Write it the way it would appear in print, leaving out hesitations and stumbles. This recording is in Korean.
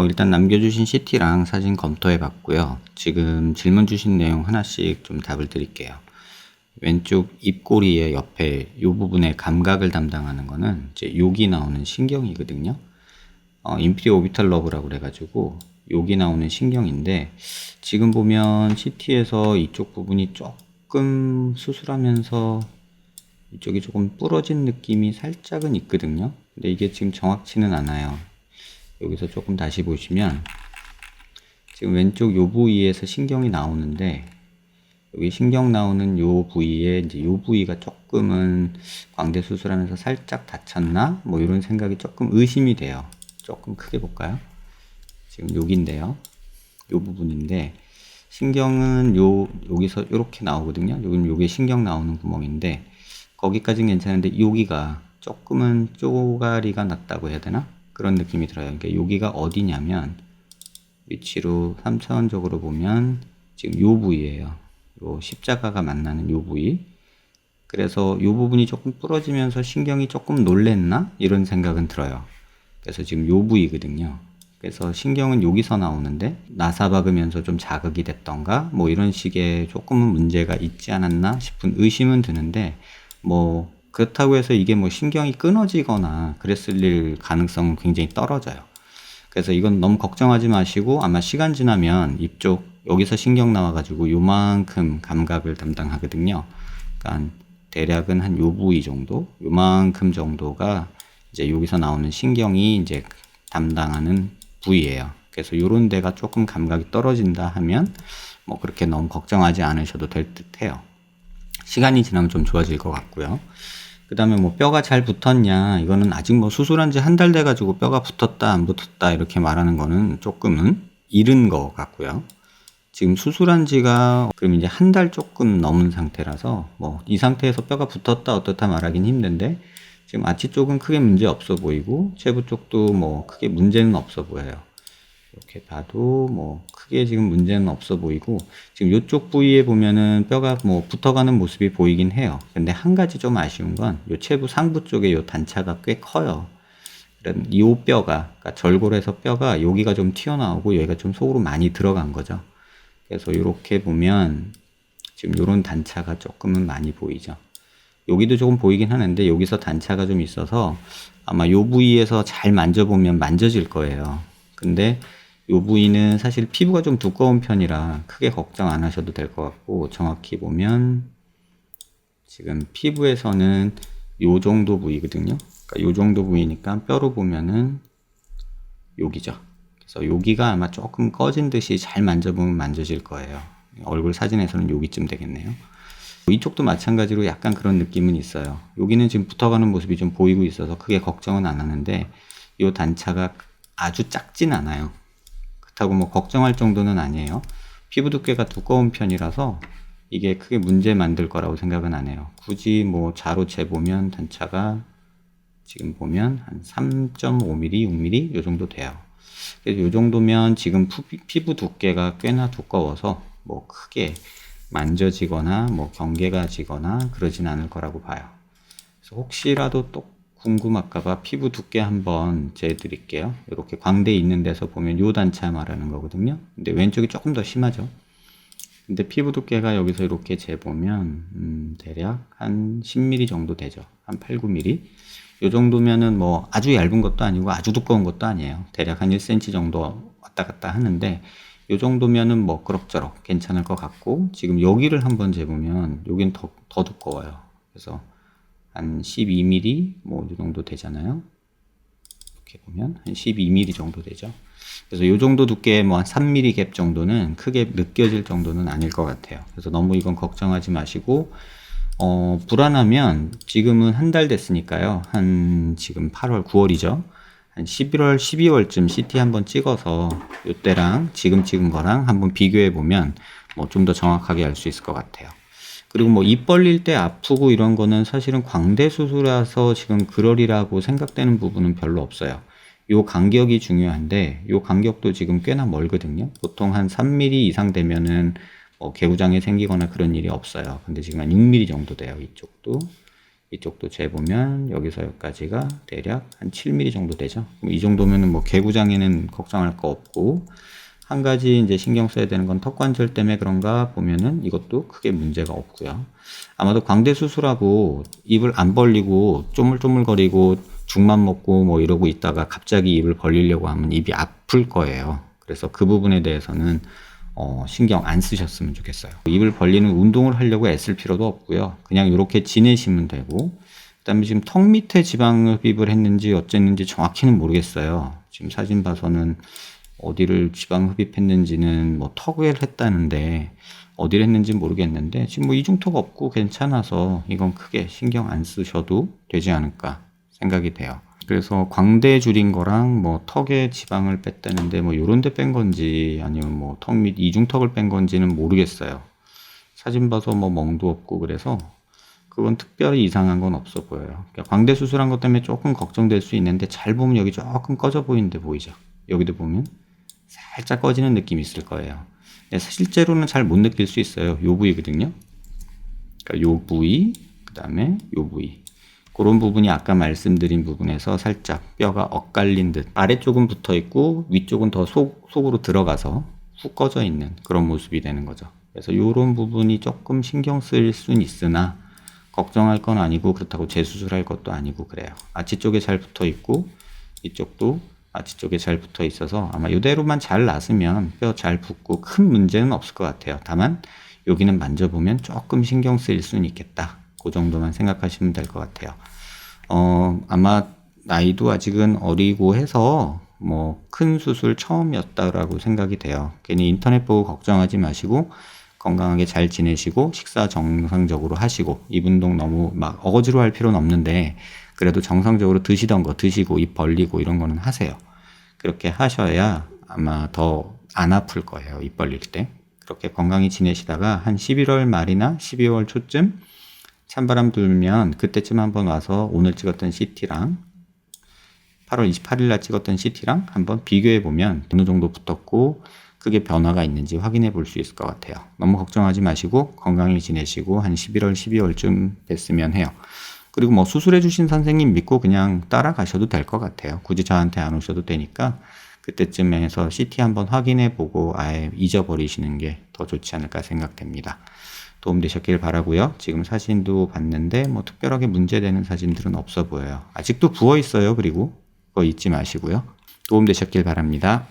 일단 남겨주신 CT랑 사진 검토해 봤고요. 지금 질문 주신 내용 하나씩 좀 답을 드릴게요. 왼쪽 입꼬리의 옆에 이 부분의 감각을 담당하는 거는 이제 여기 나오는 신경이거든요. 인피리어 오비탈 러브라고 그래가지고 여기 나오는 신경인데, 지금 보면 CT에서 이쪽 부분이 조금 수술하면서 이쪽이 조금 부러진 느낌이 살짝은 있거든요. 근데 이게 지금 정확치는 않아요. 여기서 조금 다시 보시면 지금 왼쪽 요 부위에서 신경이 나오는데, 여기 신경 나오는 요 부위에 이제 요 부위가 조금은 광대 수술하면서 살짝 다쳤나? 뭐 이런 생각이 조금 의심이 돼요. 조금 크게 볼까요? 지금 여기인데요. 요 부분인데, 신경은 여기서 이렇게 나오거든요. 여기는 요게 신경 나오는 구멍인데, 거기까지는 괜찮은데 여기가 조금은 쪼가리가 났다고 해야 되나? 그런 느낌이 들어요. 그러니까 여기가 어디냐면, 위치로 3차원적으로 보면 지금 요 부위예요. 요 십자가가 만나는 요 부위. 그래서 요 부분이 조금 부러지면서 신경이 조금 놀랬나? 이런 생각은 들어요. 그래서 지금 요 부위거든요. 그래서 신경은 여기서 나오는데 나사 박으면서 좀 자극이 됐던가 뭐 이런 식의 조금은 문제가 있지 않았나 싶은 의심은 드는데, 뭐 그렇다고 해서 이게 뭐 신경이 끊어지거나 그랬을 가능성은 굉장히 떨어져요. 그래서 이건 너무 걱정하지 마시고, 아마 시간 지나면 이쪽 여기서 신경 나와가지고 요만큼 감각을 담당하거든요. 그러니까 대략은 한 요 부위 정도, 요만큼 정도가 이제 여기서 나오는 신경이 이제 담당하는 부위예요. 그래서 요런 데가 조금 감각이 떨어진다 하면 뭐 그렇게 너무 걱정하지 않으셔도 될 듯해요. 시간이 지나면 좀 좋아질 것 같고요. 그 다음에 뭐 뼈가 잘 붙었냐, 이거는 아직 뭐 수술한 지 한 달 돼가지고 뼈가 붙었다 안 붙었다 이렇게 말하는 거는 조금은 이른 것 같고요. 지금 수술한 지가 그럼 이제 한 달 조금 넘은 상태라서 뭐 이 상태에서 뼈가 붙었다 어떻다 말하긴 힘든데, 지금 아치 쪽은 크게 문제 없어 보이고 체부 쪽도 뭐 크게 문제는 없어 보여요. 이렇게 봐도 뭐 크게 지금 문제는 없어 보이고, 지금 이쪽 부위에 보면은 뼈가 뭐 붙어가는 모습이 보이긴 해요. 근데 한 가지 좀 아쉬운 건 요 체부 상부 쪽에 요 단차가 꽤 커요. 이 뼈가, 그러니까 절골에서 뼈가 여기가 좀 튀어나오고 여기가 좀 속으로 많이 들어간 거죠. 그래서 이렇게 보면 지금 요런 단차가 조금은 많이 보이죠. 여기도 조금 보이긴 하는데 여기서 단차가 좀 있어서 아마 요 부위에서 잘 만져보면 만져질 거예요. 근데 요 부위는 사실 피부가 좀 두꺼운 편이라 크게 걱정 안 하셔도 될 것 같고, 정확히 보면 지금 피부에서는 요 정도 부위거든요. 그러니까 요 정도 부위니까 뼈로 보면은 여기죠. 그래서 여기가 아마 조금 꺼진 듯이 잘 만져보면 만져질 거예요. 얼굴 사진에서는 여기쯤 되겠네요. 이쪽도 마찬가지로 약간 그런 느낌은 있어요. 여기는 지금 붙어가는 모습이 좀 보이고 있어서 크게 걱정은 안 하는데, 이 단차가 아주 작진 않아요. 그렇다고 뭐 걱정할 정도는 아니에요. 피부 두께가 두꺼운 편이라서 이게 크게 문제 만들 거라고 생각은 안 해요. 굳이 뭐 자로 재보면 단차가 지금 보면 한 3.5mm, 6mm 요 정도 돼요. 그래서 요 정도면 지금 피부 두께가 꽤나 두꺼워서 뭐 크게 만져지거나 뭐 경계가 지거나 그러진 않을 거라고 봐요. 그래서 혹시라도 또 궁금할까봐 피부 두께 한번 재드릴게요. 이렇게 광대 있는 데서 보면 요 단차 말하는 거거든요. 근데 왼쪽이 조금 더 심하죠. 근데 피부 두께가 여기서 이렇게 재보면 대략 한 10mm 정도 되죠. 한 8, 9mm. 요 정도면은 뭐 아주 얇은 것도 아니고 아주 두꺼운 것도 아니에요. 대략 한 1cm 정도 왔다 갔다 하는데, 요 정도면은 뭐 그럭저럭 괜찮을 것 같고, 지금 여기를 한번 재보면 여긴 더 두꺼워요. 그래서 한 12mm 뭐 이 정도 되잖아요. 이렇게 보면 한 12mm 정도 되죠. 그래서 요 정도 두께 뭐 한 3mm 갭 정도는 크게 느껴질 정도는 아닐 것 같아요. 그래서 너무 이건 걱정하지 마시고, 불안하면 지금은 한 달 됐으니까요. 한 지금 8월, 9월이죠. 한 11월, 12월쯤 CT 한번 찍어서 요때랑 지금 찍은 거랑 한번 비교해 보면 뭐 좀 더 정확하게 알 수 있을 것 같아요. 그리고 뭐 입 벌릴 때 아프고 이런 거는 사실은 광대 수술이라서 지금 그러리라고 생각되는 부분은 별로 없어요. 요 간격이 중요한데, 요 간격도 지금 꽤나 멀거든요. 보통 한 3mm 이상 되면은 뭐 개구장이 생기거나 그런 일이 없어요. 근데 지금 한 6mm 정도 돼요. 이쪽도 이쪽도 재보면 여기서 여기까지가 대략 한 7mm 정도 되죠. 이 정도면은 뭐 개구장에는 걱정할 거 없고, 한 가지 이제 신경 써야 되는 건 턱관절 때문에 그런가 보면은 이것도 크게 문제가 없고요. 아마도 광대 수술하고 입을 안 벌리고 쪼물쪼물거리고 죽만 먹고 뭐 이러고 있다가 갑자기 입을 벌리려고 하면 입이 아플 거예요. 그래서 그 부분에 대해서는 신경 안 쓰셨으면 좋겠어요. 입을 벌리는 운동을 하려고 애쓸 필요도 없고요. 그냥 이렇게 지내시면 되고, 그다음에 지금 턱 밑에 지방흡입을 했는지 어쨌는지 정확히는 모르겠어요. 지금 사진 봐서는 어디를 지방흡입했는지는 뭐 턱을 했다는데 어디를 했는지 모르겠는데, 지금 뭐 이중턱 없고 괜찮아서 이건 크게 신경 안 쓰셔도 되지 않을까 생각이 돼요. 그래서 광대 줄인 거랑 뭐 턱에 지방을 뺐다는데 뭐 요런 데 뺀 건지 아니면 뭐 턱 밑 이중턱을 뺀 건지는 모르겠어요. 사진 봐서 뭐 멍도 없고 그래서 그건 특별히 이상한 건 없어 보여요. 그러니까 광대 수술한 것 때문에 조금 걱정될 수 있는데, 잘 보면 여기 조금 꺼져 보이는데 보이죠? 여기도 보면 살짝 꺼지는 느낌이 있을 거예요. 실제로는 잘 못 느낄 수 있어요. 요 부위거든요. 그러니까 요 부위, 그 다음에 요 부위. 그런 부분이 아까 말씀드린 부분에서 살짝 뼈가 엇갈린 듯, 아래쪽은 붙어 있고 위쪽은 더 속으로 들어가서 훅 꺼져 있는 그런 모습이 되는 거죠. 그래서 이런 부분이 조금 신경 쓸 수는 있으나 걱정할 건 아니고, 그렇다고 재수술할 것도 아니고 그래요. 아치 쪽에 잘 붙어 있고 이쪽도 아치 쪽에 잘 붙어 있어서 아마 이대로만 잘 놨으면 뼈 잘 붙고 큰 문제는 없을 것 같아요. 다만 여기는 만져보면 조금 신경 쓰일 수는 있겠다. 그 정도만 생각하시면 될 것 같아요. 아마 나이도 아직은 어리고 해서 뭐 큰 수술 처음이었다라고 생각이 돼요. 괜히 인터넷 보고 걱정하지 마시고 건강하게 잘 지내시고 식사 정상적으로 하시고, 입 운동 너무 막 어거지로 할 필요는 없는데 그래도 정상적으로 드시던 거 드시고 입 벌리고 이런 거는 하세요. 그렇게 하셔야 아마 더 안 아플 거예요, 입 벌릴 때. 그렇게 건강히 지내시다가 한 11월 말이나 12월 초쯤 찬바람 불면 그때쯤 한번 와서 오늘 찍었던 CT랑 8월 28일 날 찍었던 CT랑 한번 비교해 보면 어느 정도 붙었고 크게 변화가 있는지 확인해 볼 수 있을 것 같아요. 너무 걱정하지 마시고 건강히 지내시고 한 11월, 12월쯤 됐으면 해요. 그리고 뭐 수술해 주신 선생님 믿고 그냥 따라가셔도 될 것 같아요. 굳이 저한테 안 오셔도 되니까 그때쯤에서 CT 한번 확인해 보고 아예 잊어버리시는 게 더 좋지 않을까 생각됩니다. 도움되셨길 바라고요. 지금 사진도 봤는데 뭐 특별하게 문제되는 사진들은 없어 보여요. 아직도 부어 있어요. 그리고 그거 잊지 마시고요. 도움되셨길 바랍니다.